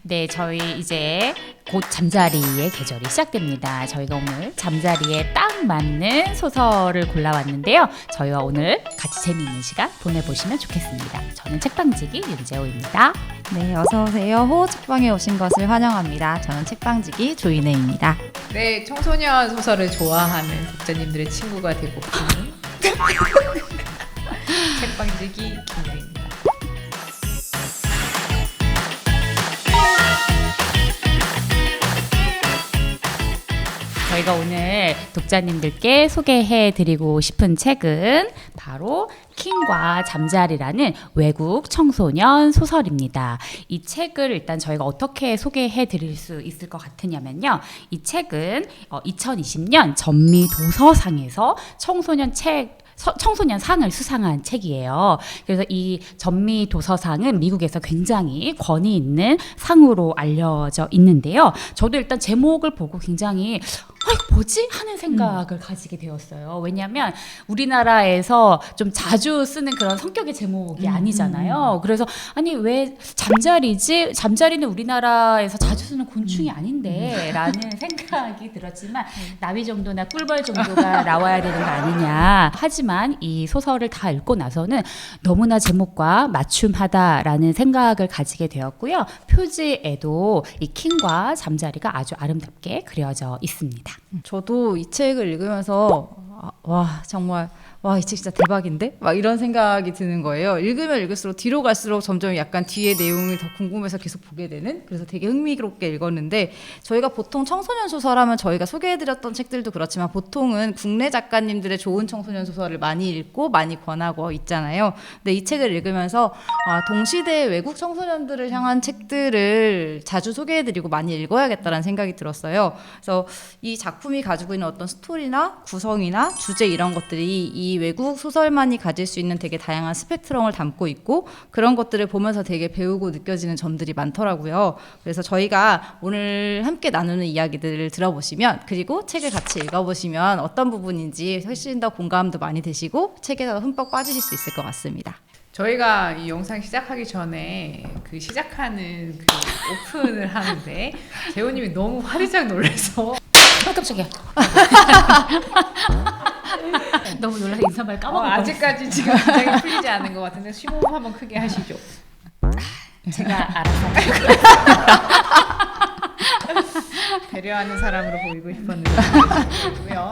네, 저희 이제 곧 잠자리의 계절이 시작됩니다. 저희가 오늘 잠자리에 딱 맞는 소설을 골라왔는데요. 저희와 오늘 같이 재미있는 시간 보내보시면 좋겠습니다. 저는 책방지기 윤재호입니다. 네, 어서 오세요. 호호 책방에 오신 것을 환영합니다. 저는 책방지기 조인혜입니다. 네, 청소년 소설을 좋아하는 독자님들의 친구가 되고픈 책방지기 김혜입니다. 저희가 오늘 독자님들께 소개해드리고 싶은 책은 바로 킹과 잠자리라는 외국 청소년 소설입니다. 이 책을 일단 저희가 어떻게 소개해드릴 수 있을 것 같으냐면요. 이 책은 2020년 전미도서상에서 청소년 상을 수상한 책이에요. 그래서 이 전미도서상은 미국에서 굉장히 권위 있는 상으로 알려져 있는데요. 저도 일단 제목을 보고 굉장히 뭐지? 하는 생각을 가지게 되었어요. 왜냐하면 우리나라에서 좀 자주 쓰는 그런 성격의 제목이 아니잖아요. 그래서 아니 왜 잠자리지? 잠자리는 우리나라에서 자주 쓰는 곤충이 아닌데 라는 생각이 들었지만 나비 정도나 꿀벌 정도가 나와야 되는 거 아니냐. 하지만 이 소설을 다 읽고 나서는 너무나 제목과 맞춤하다라는 생각을 가지게 되었고요. 표지에도 이 킹과 잠자리가 아주 아름답게 그려져 있습니다. 저도 이 책을 읽으면서 정말 이 책 진짜 대박인데? 막 이런 생각이 드는 거예요. 읽으면 읽을수록 뒤로 갈수록 점점 약간 뒤에 내용이 더 궁금해서 계속 보게 되는, 그래서 되게 흥미롭게 읽었는데, 저희가 보통 청소년 소설하면 저희가 소개해드렸던 책들도 그렇지만 보통은 국내 작가님들의 좋은 청소년 소설을 많이 읽고 많이 권하고 있잖아요. 근데 이 책을 읽으면서 동시대의 외국 청소년들을 향한 책들을 자주 소개해드리고 많이 읽어야겠다는 생각이 들었어요. 그래서 이 작품이 가지고 있는 어떤 스토리나 구성이나 주제 이런 것들이 이 외국 소설만이 가질 수 있는 되게 다양한 스펙트럼을 담고 있고, 그런 것들을 보면서 되게 배우고 느껴지는 점들이 많더라고요. 그래서 저희가 오늘 함께 나누는 이야기들을 들어보시면, 그리고 책을 같이 읽어보시면 어떤 부분인지 훨씬 더 공감도 많이 되시고 책에서 흠뻑 빠지실 수 있을 것 같습니다. 저희가 이 영상 시작하기 전에 그 시작하는 그 오픈을 하는데 재호님이 너무 화들짝 놀라서 깜짝이야. 너무 놀라서 인사말 까먹었어. 아직까지 지금 굉장히 풀리지 않은 것 같은데 심호흡 한번 크게 하시죠. 제가 알아서 배려하는 사람으로 보이고 싶었는데 보이고요.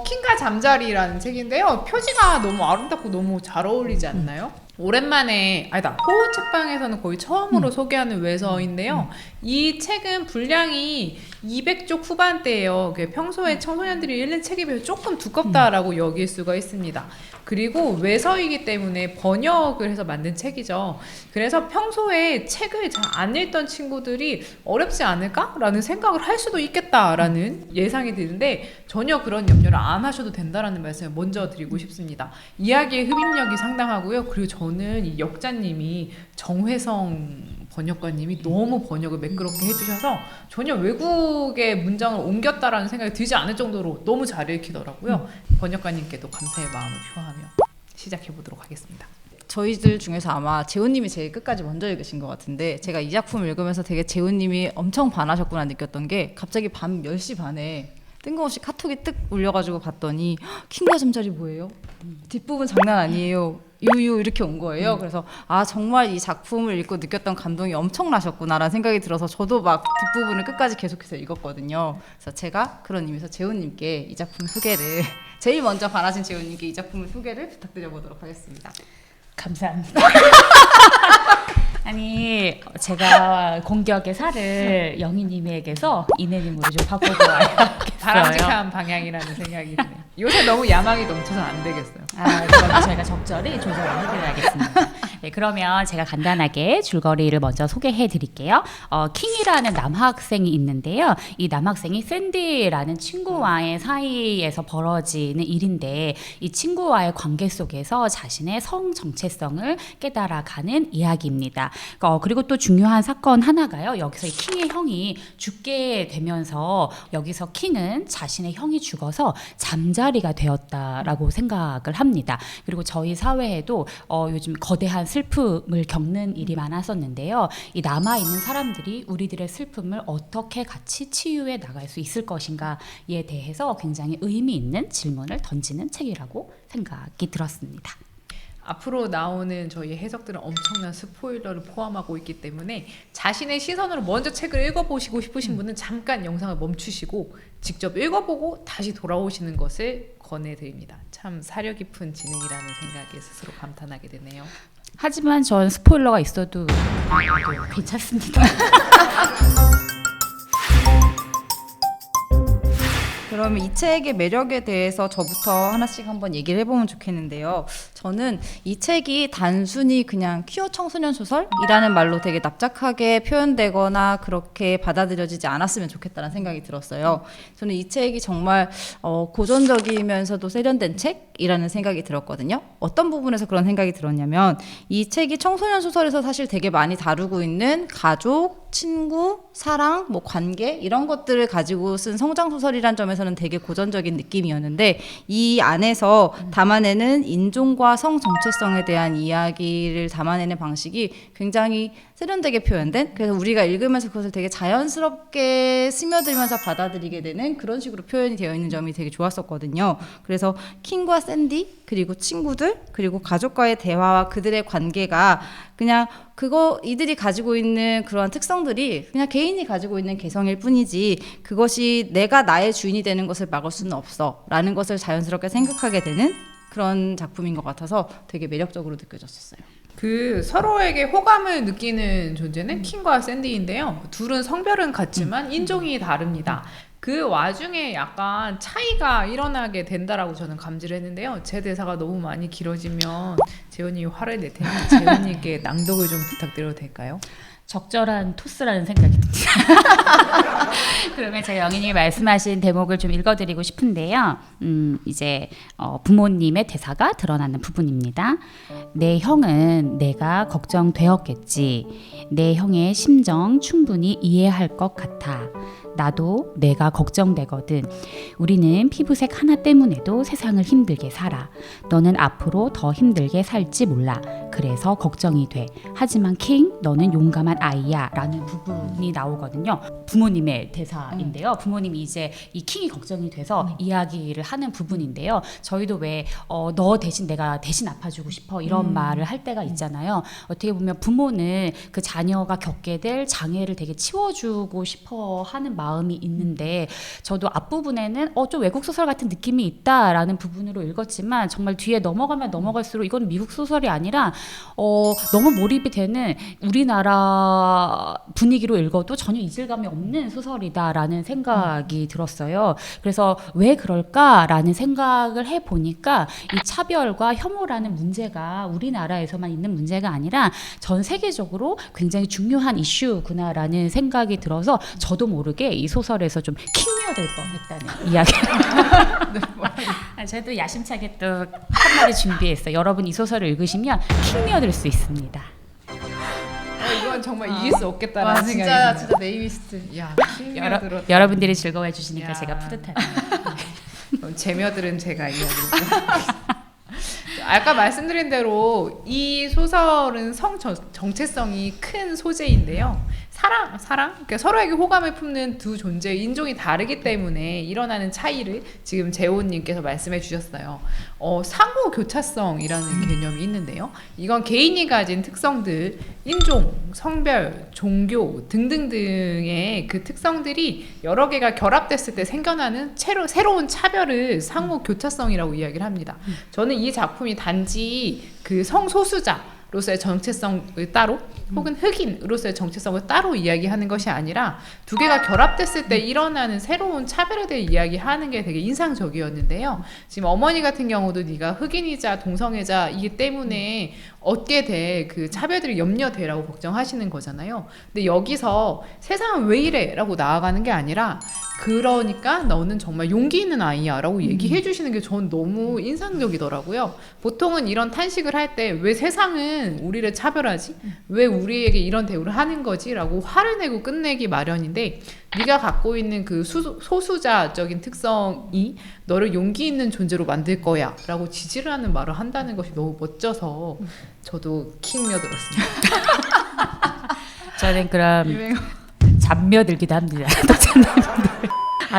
킹과 잠자리라는 책인데요. 표지가 너무 아름답고 너무 잘 어울리지 않나요? 오랜만에 호호 책방에서는 거의 처음으로 소개하는 외서인데요. 이 책은 분량이 200쪽 후반대예요. 평소에 청소년들이 읽는 책에 비해서 조금 두껍다라고 여길 수가 있습니다. 그리고 외서이기 때문에 번역을 해서 만든 책이죠. 그래서 평소에 책을 잘 안 읽던 친구들이 어렵지 않을까라는 생각을 할 수도 있겠다라는 예상이 드는데 전혀 그런 염려를 안 하셔도 된다라는 말씀을 먼저 드리고 싶습니다. 이야기의 흡입력이 상당하고요. 그리고 저는 이 역자님이 정회성 번역가님이 너무 번역을 매끄럽게 해주셔서 전혀 외국의 문장을 옮겼다라는 생각이 들지 않을 정도로 너무 잘 읽히더라고요. 번역가님께도 감사의 마음을 표하며 시작해보도록 하겠습니다. 저희들 중에서 아마 재훈님이 제일 끝까지 먼저 읽으신 것 같은데, 제가 이 작품을 읽으면서 되게 재훈님이 엄청 반하셨구나 느꼈던 게, 갑자기 밤 10시 반에 뜬금없이 카톡이 뜩 울려가지고 봤더니 킹과 잠자리 뭐예요? 뒷부분 장난 아니에요. 유유 이렇게 온 거예요. 그래서 정말 이 작품을 읽고 느꼈던 감동이 엄청나셨구나라는 생각이 들어서 저도 막 뒷부분을 끝까지 계속해서 읽었거든요. 그래서 제가 그런 의미에서 재훈님께 이 작품 소개를 제일 먼저 반하신 재훈님께 이 작품을 소개를 부탁드려보도록 하겠습니다. 감사합니다. 아니 제가 공격의 살을 영희님에게서 이내님으로 좀 바꾸고 와야겠어요. 바람직한 방향이라는 생각이 드네요. 요새 너무 야망이 넘쳐서 안 되겠어요. 그럼 저희가 적절히 조절을 해드려야겠습니다. 네, 그러면 제가 간단하게 줄거리를 먼저 소개해 드릴게요. 킹이라는 남학생이 있는데요. 이 남학생이 샌디라는 친구와의 사이에서 벌어지는 일인데, 이 친구와의 관계 속에서 자신의 성 정체성을 깨달아가는 이야기입니다. 그리고 또 중요한 사건 하나가요. 여기서 이 킹의 형이 죽게 되면서 여기서 킹은 자신의 형이 죽어서 잠자리가 되었다라고 생각을 합니다. 그리고 저희 사회에도 요즘 거대한 슬픔을 겪는 일이 많았었는데요. 이 남아있는 사람들이 우리들의 슬픔을 어떻게 같이 치유해 나갈 수 있을 것인가에 대해서 굉장히 의미 있는 질문을 던지는 책이라고 생각이 들었습니다. 앞으로 나오는 저희의 해석들은 엄청난 스포일러를 포함하고 있기 때문에 자신의 시선으로 먼저 책을 읽어보시고 싶으신 분은 잠깐 영상을 멈추시고 직접 읽어보고 다시 돌아오시는 것을 권해드립니다. 참 사려 깊은 진행이라는 생각에 스스로 감탄하게 되네요. 하지만 전 스포일러가 있어도 괜찮습니다. 그러면 이 책의 매력에 대해서 저부터 하나씩 한번 얘기를 해보면 좋겠는데요. 저는 이 책이 단순히 그냥 퀴어 청소년 소설이라는 말로 되게 납작하게 표현되거나 그렇게 받아들여지지 않았으면 좋겠다는 생각이 들었어요. 저는 이 책이 정말 고전적이면서도 세련된 책이라는 생각이 들었거든요. 어떤 부분에서 그런 생각이 들었냐면 이 책이 청소년 소설에서 사실 되게 많이 다루고 있는 가족, 친구, 사랑, 뭐 관계 이런 것들을 가지고 쓴 성장 소설이란 점에서는 되게 고전적인 느낌이었는데 이 안에서 담아내는 인종과 성 정체성에 대한 이야기를 담아내는 방식이 굉장히 세련되게 표현된, 그래서 우리가 읽으면서 그것을 되게 자연스럽게 스며들면서 받아들이게 되는 그런 식으로 표현이 되어 있는 점이 되게 좋았었거든요. 그래서 킹과 샌디 그리고 친구들 그리고 가족과의 대화와 그들의 관계가 그냥 이들이 가지고 있는 그러한 특성들이 그냥 개인이 가지고 있는 개성일 뿐이지 그것이 내가 나의 주인이 되는 것을 막을 수는 없어 라는 것을 자연스럽게 생각하게 되는 그런 작품인 것 같아서 되게 매력적으로 느껴졌었어요. 그 서로에게 호감을 느끼는 존재는 킹과 샌디인데요. 둘은 성별은 같지만 인종이 다릅니다. 그 와중에 약간 차이가 일어나게 된다라고 저는 감지를 했는데요. 제 대사가 너무 많이 길어지면 재훈이 화를 낼 테니 재훈님께 낭독을 좀 부탁드려도 될까요? 적절한 토스라는 생각이 듭니다. 그러면 제가 영희님이 말씀하신 대목을 좀 읽어드리고 싶은데요. 이제 부모님의 대사가 드러나는 부분입니다. 내 형은 내가 걱정되었겠지. 내 형의 심정 충분히 이해할 것 같아. 나도 내가 걱정되거든. 우리는 피부색 하나 때문에도 세상을 힘들게 살아. 너는 앞으로 더 힘들게 살지 몰라. 그래서 걱정이 돼. 하지만 킹, 너는 용감한 아이야 라는 부분이 나오거든요. 부모님의 대사인데요. 부모님이 이제 이 킹이 걱정이 돼서 이야기를 하는 부분인데요. 저희도 왜 너 대신 내가 대신 아파주고 싶어 이런 말을 할 때가 있잖아요. 어떻게 보면 부모는 그 자녀가 겪게 될 장애를 되게 치워주고 싶어 하는 마음이 있는데, 저도 앞부분에는 좀 외국 소설 같은 느낌이 있다라는 부분으로 읽었지만 정말 뒤에 넘어가면 넘어갈수록 이건 미국 소설이 아니라 너무 몰입이 되는 우리나라 분위기로 읽어도 전혀 이질감이 없는 소설이다라는 생각이 들었어요. 그래서 왜 그럴까라는 생각을 해보니까 이 차별과 혐오라는 문제가 우리나라에서만 있는 문제가 아니라 전 세계적으로 굉장히 중요한 이슈구나라는 생각이 들어서 저도 모르게 이 소설에서 좀 킹미어될 뻔했다는 이야기. 저도 야심차게 또 한마디 준비했어요. 여러분 이 소설을 읽으시면 킹미어될 수 있습니다. 이건 정말 이길 수 없겠다라는 생각이 드네요. 진짜 네이미스트. 야, 여러분들이 즐거워해 주시니까 제가 뿌듯하네요. 재미어들은 제가 이야기했고. 아까 말씀드린 대로 이 소설은 성 정체성이 큰 소재인데요. 사랑, 그러니까 서로에게 호감을 품는 두 존재의 인종이 다르기 때문에 일어나는 차이를 지금 재호님께서 말씀해 주셨어요. 상호 교차성이라는 개념이 있는데요. 이건 개인이 가진 특성들, 인종, 성별, 종교 등등등의 그 특성들이 여러 개가 결합됐을 때 생겨나는 새로운 차별을 상호 교차성이라고 이야기를 합니다. 저는 이 작품이 단지 그 성소수자로서의 정체성을 따로 혹은 흑인으로서의 정체성을 따로 이야기하는 것이 아니라 두 개가 결합됐을 때 일어나는 새로운 차별에 대해 이야기하는 게 되게 인상적이었는데요. 지금 어머니 같은 경우도 네가 흑인이자 동성애자이기 때문에 얻게 될 그 차별들이 염려되라고 걱정하시는 거잖아요. 근데 여기서 세상은 왜 이래? 라고 나아가는 게 아니라 그러니까 너는 정말 용기 있는 아이야 라고 얘기해 주시는 게 전 너무 인상적이더라고요. 보통은 이런 탄식을 할 때 왜 세상은 우리를 차별하지? 왜 우리에게 이런 대우를 하는 거지? 라고 화를 내고 끝내기 마련인데 네가 갖고 있는 그 소수자적인 특성이 너를 용기 있는 존재로 만들 거야 라고 지지를 하는 말을 한다는 것이 너무 멋져서 저도 킹며 들었습니다. 저는 그럼 잠며들기도 합니다. 독자님들.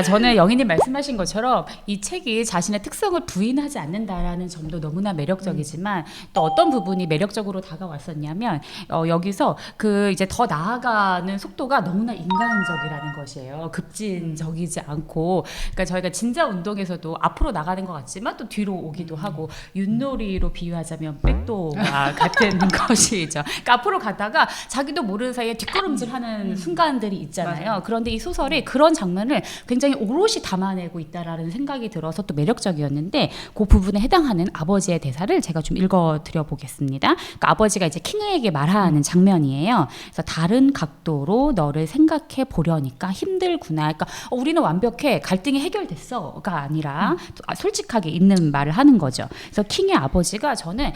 저는 영희님 말씀하신 것처럼 이 책이 자신의 특성을 부인하지 않는다라는 점도 너무나 매력적이지만 또 어떤 부분이 매력적으로 다가왔었냐면 여기서 그 이제 더 나아가는 속도가 너무나 인간적이라는 것이에요. 급진적이지 않고, 그러니까 저희가 진자 운동에서도 앞으로 나가는 것 같지만 또 뒤로 오기도 하고, 윷놀이로 비유하자면 백도가 같은 것이죠. 그러니까 앞으로 가다가 자기도 모르는 사이에 뒷걸음질하는 순간들이 있잖아요. 맞아요. 그런데 이 소설이 그런 장면을 굉장히 오롯이 담아내고 있다라는 생각이 들어서 또 매력적이었는데, 그 부분에 해당하는 아버지의 대사를 제가 좀 읽어드려 보겠습니다. 그러니까 아버지가 이제 킹에게 말하는 장면이에요. 그래서 다른 각도로 너를 생각해 보려니까 힘들구나. 그러니까 우리는 완벽해, 갈등이 해결됐어가 아니라 솔직하게 있는 말을 하는 거죠. 그래서 킹의 아버지가 저는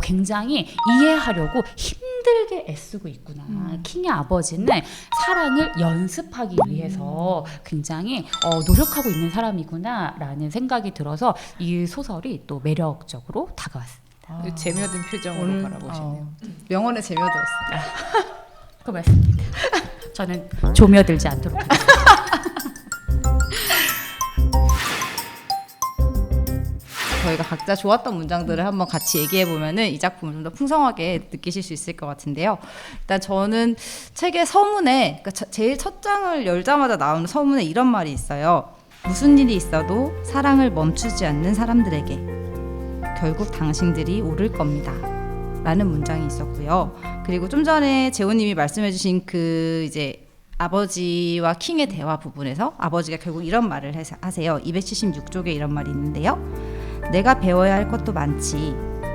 굉장히 이해하려고 힘들게 애쓰고 있구나. 킹의 아버지는 사랑을 연습하기 위해서 굉장히 노력하고 있는 사람이구나라는 생각이 들어서 이 소설이 또 매력적으로 다가왔습니다. 재미없는 표정으로 바라보시네요. 명언에 재미들었습니다. 고맙습니다. 저는 조며들지 않도록 하겠습니다. 저희가 각자 좋았던 문장들을 한번 같이 얘기해 보면은 이 작품을 좀 더 풍성하게 느끼실 수 있을 것 같은데요. 일단 저는 책의 서문에, 그러니까 제일 첫 장을 열자마자 나오는 서문에 이런 말이 있어요. 무슨 일이 있어도 사랑을 멈추지 않는 사람들에게 결국 당신들이 오를 겁니다. 라는 문장이 있었고요. 그리고 좀 전에 재호님이 말씀해주신 그 이제 아버지와 킹의 대화 부분에서 아버지가 결국 이런 말을 하세요. 276쪽에 이런 말이 있는데요. 내가 배워야 할 것도 많지.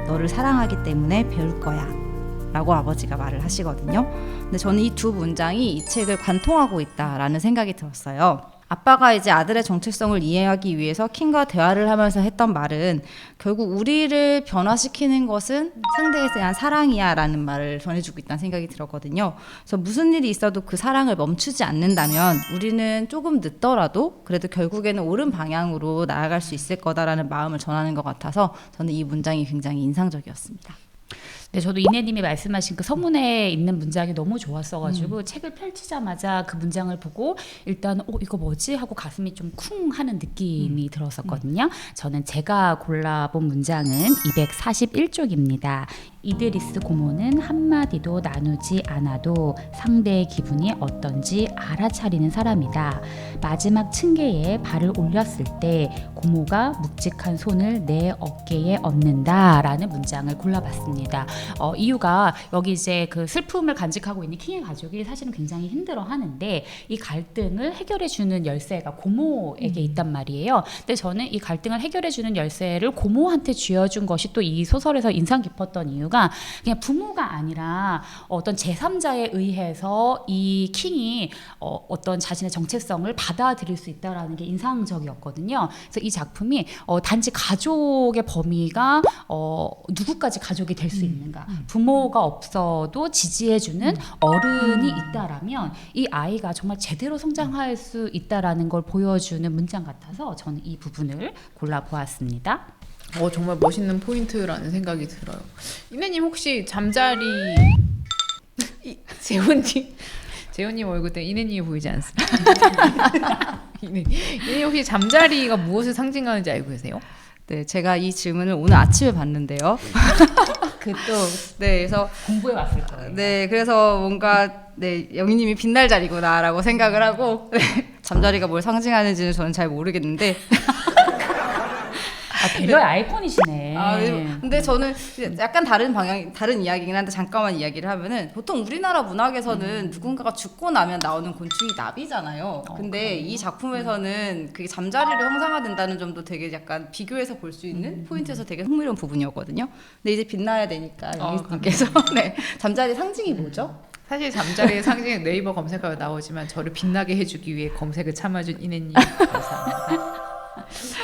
너를 사랑하기 때문에 배울 거야. 라고 아버지가 말을 하시거든요. 근데 저는 이 두 문장이 이 책을 관통하고 있다라는 생각이 들었어요. 아빠가 이제 아들의 정체성을 이해하기 위해서 킹과 대화를 하면서 했던 말은 결국 우리를 변화시키는 것은 상대에 대한 사랑이야 라는 말을 전해주고 있다는 생각이 들었거든요. 그래서 무슨 일이 있어도 그 사랑을 멈추지 않는다면 우리는 조금 늦더라도 그래도 결국에는 옳은 방향으로 나아갈 수 있을 거다라는 마음을 전하는 것 같아서 저는 이 문장이 굉장히 인상적이었습니다. 네, 저도 이내님이 말씀하신 그 서문에 있는 문장이 너무 좋았어가지고 책을 펼치자마자 그 문장을 보고 일단 이거 뭐지? 하고 가슴이 좀 쿵 하는 느낌이 들었었거든요. 저는 제가 골라본 문장은 241쪽입니다. 이드리스 고모는 한마디도 나누지 않아도 상대의 기분이 어떤지 알아차리는 사람이다. 마지막 층계에 발을 올렸을 때 고모가 묵직한 손을 내 어깨에 얹는다 라는 문장을 골라봤습니다. 이유가 여기 이제 그 슬픔을 간직하고 있는 킹의 가족이 사실은 굉장히 힘들어 하는데 이 갈등을 해결해주는 열쇠가 고모에게 있단 말이에요. 근데 저는 이 갈등을 해결해주는 열쇠를 고모한테 쥐어준 것이 또 이 소설에서 인상 깊었던 이유가 그냥 부모가 아니라 어떤 제3자에 의해서 이 킹이 어떤 자신의 정체성을 받아들일 수 있다라는 게 인상적이었거든요. 그래서 이 작품이 단지 가족의 범위가 누구까지 가족이 될 수 있는가, 부모가 없어도 지지해주는 어른이 있다라면 이 아이가 정말 제대로 성장할 수 있다라는 걸 보여주는 문장 같아서 저는 이 부분을 골라보았습니다. 정말 멋있는 포인트라는 생각이 들어요. 이내님 혹시 잠자리 재훈님 얼굴 때 이내님이 보이지 않습니다. 이내님 혹시 잠자리가 무엇을 상징하는지 알고 계세요? 네, 제가 이 질문을 오늘 아침에 봤는데요. 그래서 공부해 왔을 거예요. 네, 그래서 뭔가 영희님이 빛날 자리구나라고 생각을 하고 잠자리가 뭘 상징하는지는 저는 잘 모르겠는데. 배려의 아이콘이시네. 근데 저는 약간 다른 이야기긴 한데 잠깐만 이야기를 하면은 보통 우리나라 문학에서는 누군가가 죽고 나면 나오는 곤충이 나비잖아요. 근데 이 작품에서는 그게 잠자리를 형상화된다는 점도 되게 약간 비교해서 볼 수 있는 포인트에서 되게 흥미로운 부분이었거든요. 근데 이제 빛나야 되니까 영희님께서 잠자리 상징이 뭐죠? 사실 잠자리의 상징 네이버 검색하면 나오지만 저를 빛나게 해주기 위해 검색을 참아준 이내님 감사합니다.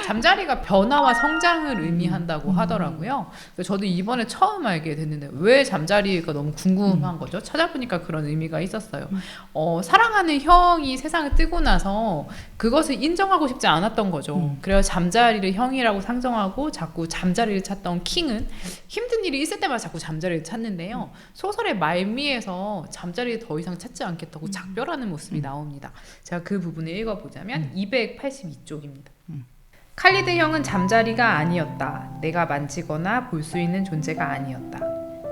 잠자리가 변화와 성장을 의미한다고 하더라고요. 그래서 저도 이번에 처음 알게 됐는데 왜 잠자리가 너무 궁금한 거죠? 찾아보니까 그런 의미가 있었어요. 사랑하는 형이 세상을 뜨고 나서 그것을 인정하고 싶지 않았던 거죠. 그래서 잠자리를 형이라고 상정하고 자꾸 잠자리를 찾던 킹은 힘든 일이 있을 때마다 자꾸 잠자리를 찾는데요. 소설의 말미에서 잠자리를 더 이상 찾지 않겠다고 작별하는 모습이 나옵니다. 제가 그 부분을 읽어보자면 282쪽입니다. 칼리드 형은 잠자리가 아니었다. 내가 만지거나 볼 수 있는 존재가 아니었다.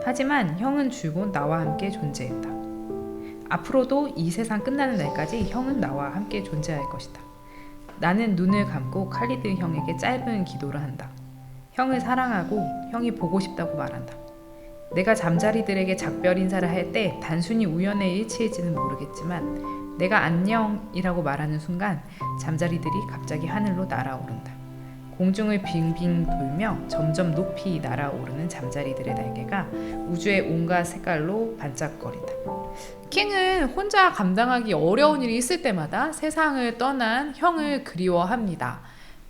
하지만 형은 줄곧 나와 함께 존재했다. 앞으로도 이 세상 끝나는 날까지 형은 나와 함께 존재할 것이다. 나는 눈을 감고 칼리드 형에게 짧은 기도를 한다. 형을 사랑하고 형이 보고 싶다고 말한다. 내가 잠자리들에게 작별 인사를 할 때 단순히 우연의 일치일지는 모르겠지만 내가 안녕이라고 말하는 순간 잠자리들이 갑자기 하늘로 날아오른다. 공중을 빙빙 돌며 점점 높이 날아오르는 잠자리들의 날개가 우주의 온갖 색깔로 반짝거린다. 킹은 혼자 감당하기 어려운 일이 있을 때마다 세상을 떠난 형을 그리워합니다.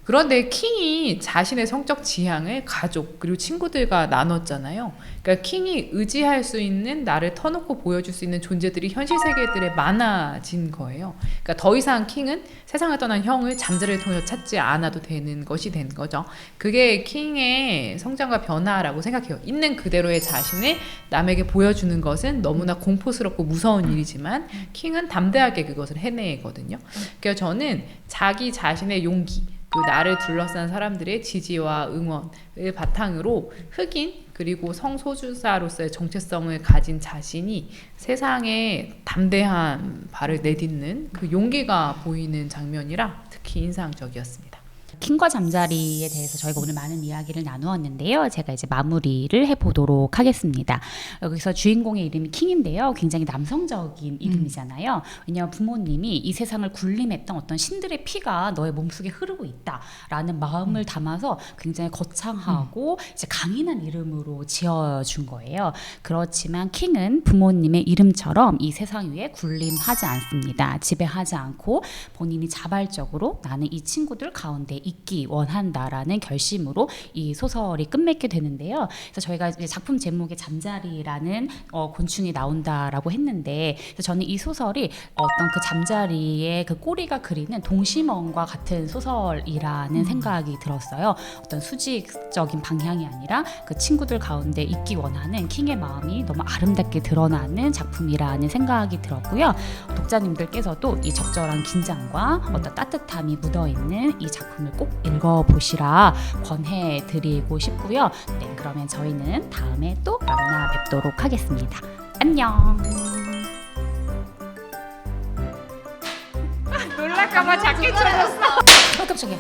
그런데 킹이 자신의 성적 지향을 가족 그리고 친구들과 나눴잖아요. 그러니까 킹이 의지할 수 있는 나를 터놓고 보여줄 수 있는 존재들이 현실 세계들에 많아진 거예요. 그러니까 더 이상 킹은 세상을 떠난 형을 잠자리를 통해서 찾지 않아도 되는 것이 된 거죠. 그게 킹의 성장과 변화라고 생각해요. 있는 그대로의 자신을 남에게 보여주는 것은 너무나 공포스럽고 무서운 일이지만 킹은 담대하게 그것을 해내거든요. 그래서 저는 자기 자신의 용기 그 나를 둘러싼 사람들의 지지와 응원을 바탕으로 흑인 그리고 성소수자로서의 정체성을 가진 자신이 세상에 담대한 발을 내딛는 그 용기가 보이는 장면이라 특히 인상적이었습니다. 킹과 잠자리에 대해서 저희가 오늘 많은 이야기를 나누었는데요. 제가 이제 마무리를 해보도록 하겠습니다. 여기서 주인공의 이름이 킹인데요. 굉장히 남성적인 이름이잖아요. 왜냐하면 부모님이 이 세상을 군림했던 어떤 신들의 피가 너의 몸속에 흐르고 있다라는 마음을 담아서 굉장히 거창하고 이제 강인한 이름으로 지어준 거예요. 그렇지만 킹은 부모님의 이름처럼 이 세상 위에 군림하지 않습니다. 지배하지 않고 본인이 자발적으로 나는 이 친구들 가운데 있기 원한다라는 결심으로 이 소설이 끝맺게 되는데요. 그래서 저희가 이제 작품 제목에 잠자리라는 곤충이 나온다라고 했는데, 그래서 저는 이 소설이 어떤 그 잠자리의 그 꼬리가 그리는 동심원과 같은 소설이라는 생각이 들었어요. 어떤 수직적인 방향이 아니라 그 친구들 가운데 있기 원하는 킹의 마음이 너무 아름답게 드러나는 작품이라는 생각이 들었고요. 독자님들께서도 이 적절한 긴장과 어떤 따뜻함이 묻어있는 이 작품을 꼭 읽어보시라 권해드리고 싶고요. 네, 그러면 저희는 다음에 또 만나 뵙도록 하겠습니다. 안녕. 놀랄까봐 작게 쳐졌어. 깜짝이야.